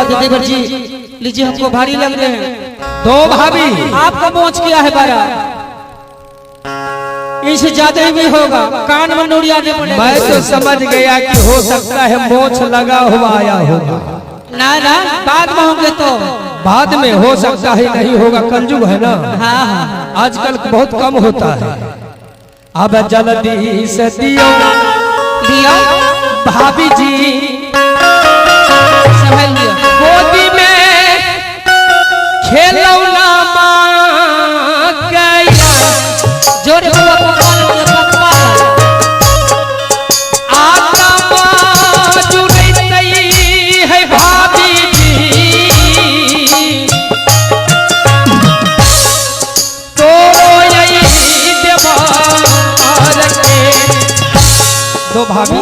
बात है देवर जी, लीजिए हमको भारी लग रहे हैं। दो भाभी आपका पहुंच किया है बारा, इससे ज्यादा ही होगा, कान में नोड़िया दे पड़ेगा। मैं तो समझ गया कि हो सकता है मोछ लगा हुआ आया होगा। ना ना बाद में होंगे तो बाद में हो सकता है नहीं होगा, कंजुग है ना। हाँ हाँ आजकल बहुत कम होता है। अब जल्दी से दियो दिया भाभी जी, समझ लिया। गोदी में खेलौना मां गया, जोरे आता बाजू नहीं है भाभी जी, तो यही देवार के दो भाभी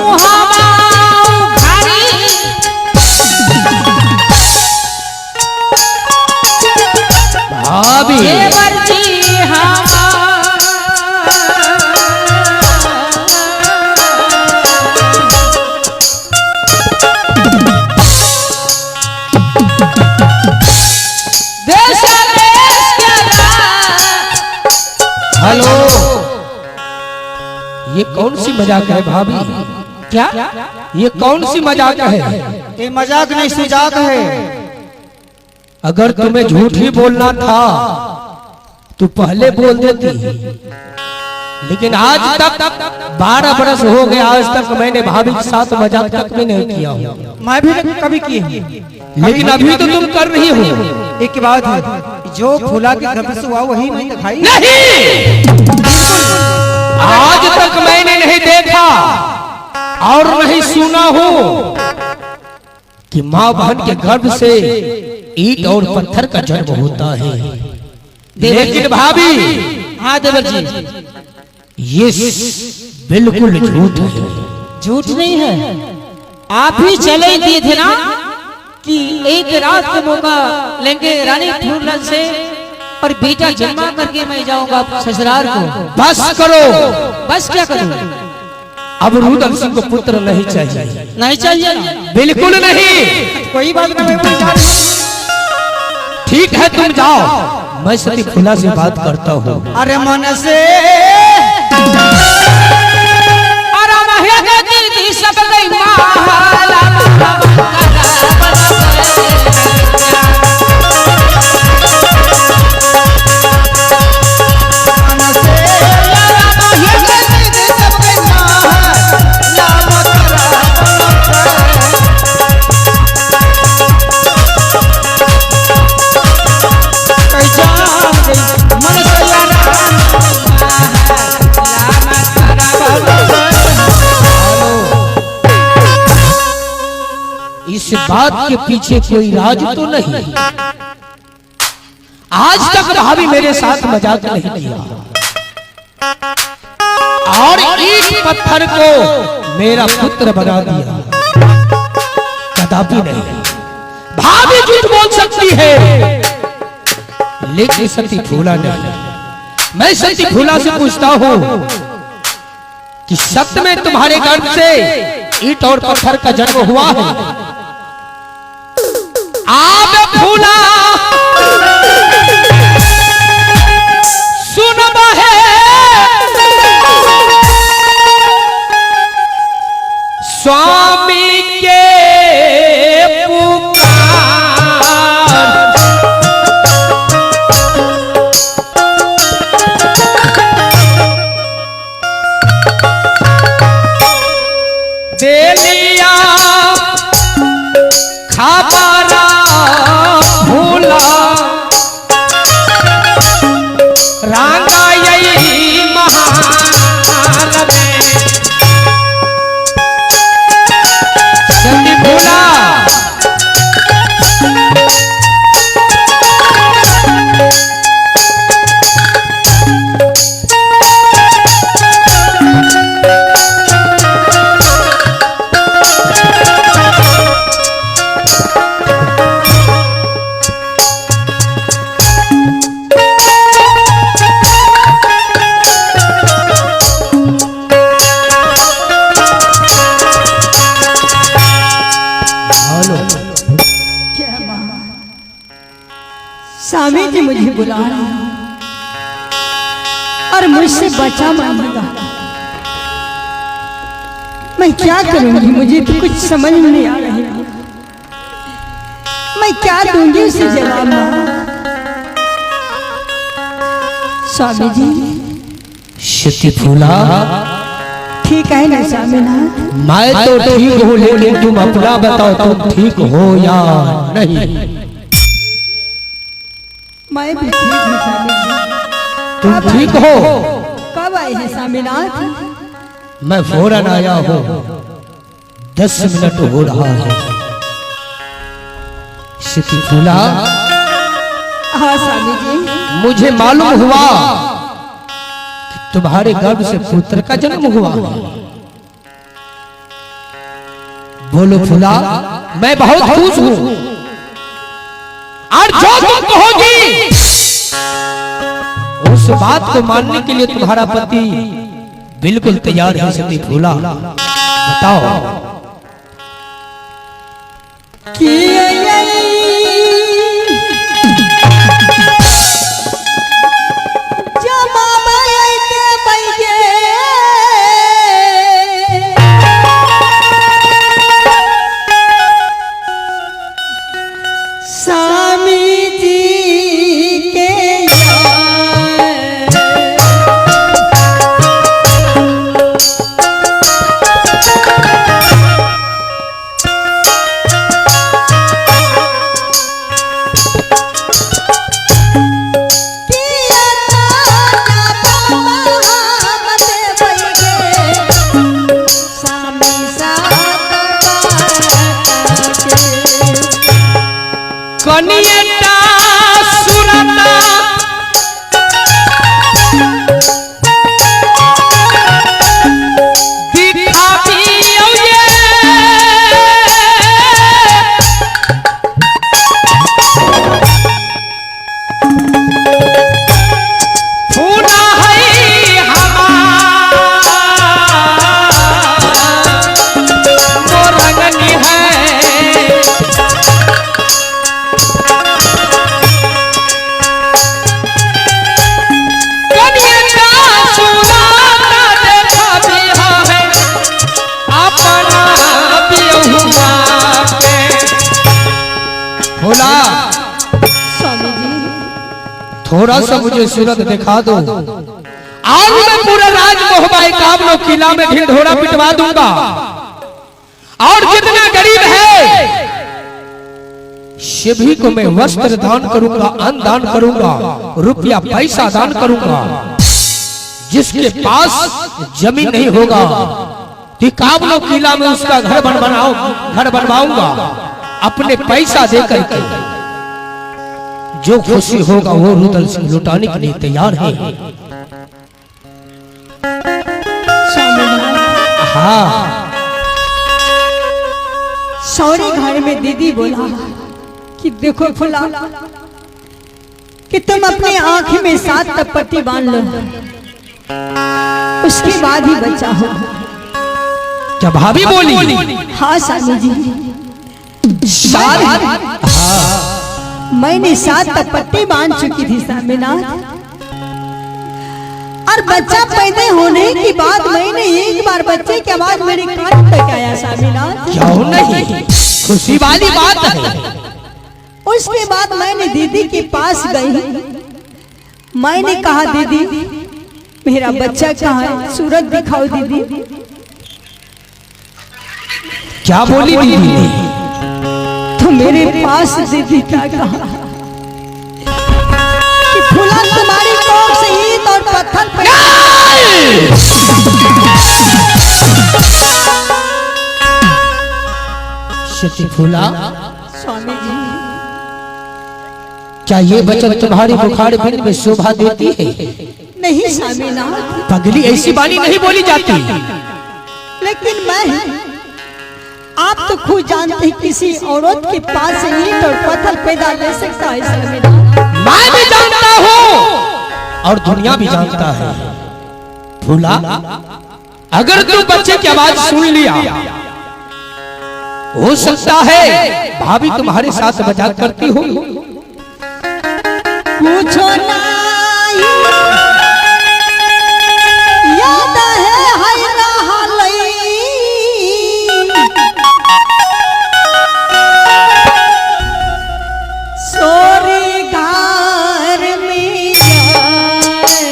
भाभी देवर जी हेलो, ये कौन सी मजाक है भाभी? क्या ये कौन सी मजाक है? ये मजाक नहीं सुजाक है। अगर तुम्हें झूठ ही बोलना था तो पहले बोल देती, लेकिन आज तक 12 बरस हो गए, आज तक मैंने भाभी के साथ मजाक तक भी नहीं किया। मैं भी कभी की है, लेकिन अभी तो तुम कर रही हो। एक की बात है, जो फूला के घर से हुआ वही नहीं दिखाई। नहीं, आज तक मैंने नहीं देखा और नहीं सुना हूँ कि माँ बहन के गर्भ से ईंट और पत्थर का जन्म होता है। लेकिन भाभी, हाँ देवर जी, ये बिल्कुल झूठ है। झूठ नहीं है। आप ही चले दिए थे ना कि एक रात का मौका लेंगे रानी फूलन से और बेटा जन्मा करके मैं जाऊंगा ससुराल को। बस करो, बस क्या करूं? अब रुदल सिंह को पुत्र नहीं चाहिए। नहीं चाहिए ना? बिल्कुल नहीं। कोई बात नहीं, मैं जा रही हूं। ठीक है तुम जाओ, मैं सती फूला से बात करता हूँ। अरे मन से अरे महंगा दीदी सब गई माला इस बात के पीछे कोई राज तो नहीं। आज तक भाभी मेरे साथ मजाक नहीं किया और ईंट पत्थर को मेरा पुत्र बना दिया, कदापि नहीं। भाभी झूठ बोल सकती है, लेकिन सती फूला नहीं। मैं सती फूला से पूछता हूँ कि सत्य में तुम्हारे गर्भ से ईंट और पत्थर का जन्म हुआ है? आप फूला सुन है स्वामी के पुकार, दे लिया खबरा भूला रांगा यही महाल में सती भूला स्वामी जी मुझे बुला रहे हैं और मुझसे बचा मांगेगा। मैं क्या करूंगी, मुझे तो कुछ समझ में नहीं आ रही। मैं क्या दूंगी उसे जवाब में? स्वामी जी शक्ति फूला, ठीक है ना स्वामीनाथ? मैं तो ठीक हूँ, लेकिन तुम अपना बताओ, तुम ठीक हो या नहीं? मैं भी ठीक हूँ स्वामी जी। तुम ठीक हो? कब आए हैं स्वामीनाथ? मैं फौरन आया हूँ, 10 मिनट हो रहा है। शक्ति फूला, हाँ स्वामी जी। मुझे मालूम हुआ कि तुम्हारे गर्भ से पुत्र का जन्म हुआ। बोलो फूला, मैं बहुत खुश हूँ और जो तुम कहोगी उस बात को मानने के लिए तुम्हारा पति बिल्कुल तैयार है। शक्ति फूला, बताओ। थोड़ा सा मुझे सूरत दिखा दो, आज मैं पूरा राजमहल काबलो किला में ढिंढोरा पिटवा दूंगा, और जितना गरीब है सभी को मैं वस्त्र दान करूंगा, अन्न दान करूंगा, रुपया पैसा दान करूंगा। जिसके पास जमीन नहीं होगा कि काबलो किला में उसका घर बनवाऊंगा अपने पैसा देकर के। जो खुशी होगा वो रुदल सिंह लुटाने के लिए तैयार है। हाँ, सौरी घर में दीदी बोला कि देखो फुला कि तुम अपनी आंख में 7 टपट्टी बांध लो, उसके बाद ही बच्चा हो। क्या भाभी बोली? हाँ स्वामी जी, मैंने 7 टपट्टी बांध चुकी थी स्वामीनाथ, और बच्चा पैदा होने के बाद मैंने एक बार बच्चे के आवाज मेरे कान तक आया स्वामीनाथ। क्यों नहीं, खुशी वाली बात है। उसके बाद मैंने दीदी के पास गई, मैंने कहा दीदी मेरा बच्चा कहाँ है, सूरत दिखाओ दीदी। क्या बोली दीदी? तो मेरे पास दीदी क्या कहा कि फूला तुम्हारी कोख से ईंट और पत्थर पे। शक्ति फूला, स्वामी जी, क्या ये बचन तुम्हारी बुखार बिन में शोभा देती है? नहीं स्वामीनाथ, पगली ऐसी बानी नहीं बोली जाती। लेकिन मैं, आप तो खुद जानते हैं किसी औरत के पास से ईंट और पत्थर पैदा ले सकता है स्वामीनाथ। मैं भी जानता हूँ और दुनिया भी जानता है। फूला, अगर तू बच्चे की आवाज सुन लिया, हो सकता है भाभी तुम्हारे साथ मजाक करती हो, पूछो नहीं याद है रहलई सोरी घर में जाए।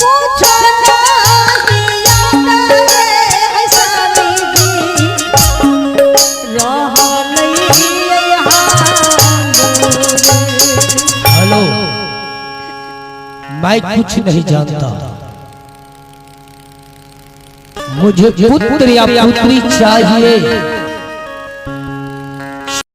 पूछो नहीं याद है ऐसा दीदी रहलई हेलो, मैं कुछ नहीं जानता। मुझे पुत्र या पुत्री चाहिए।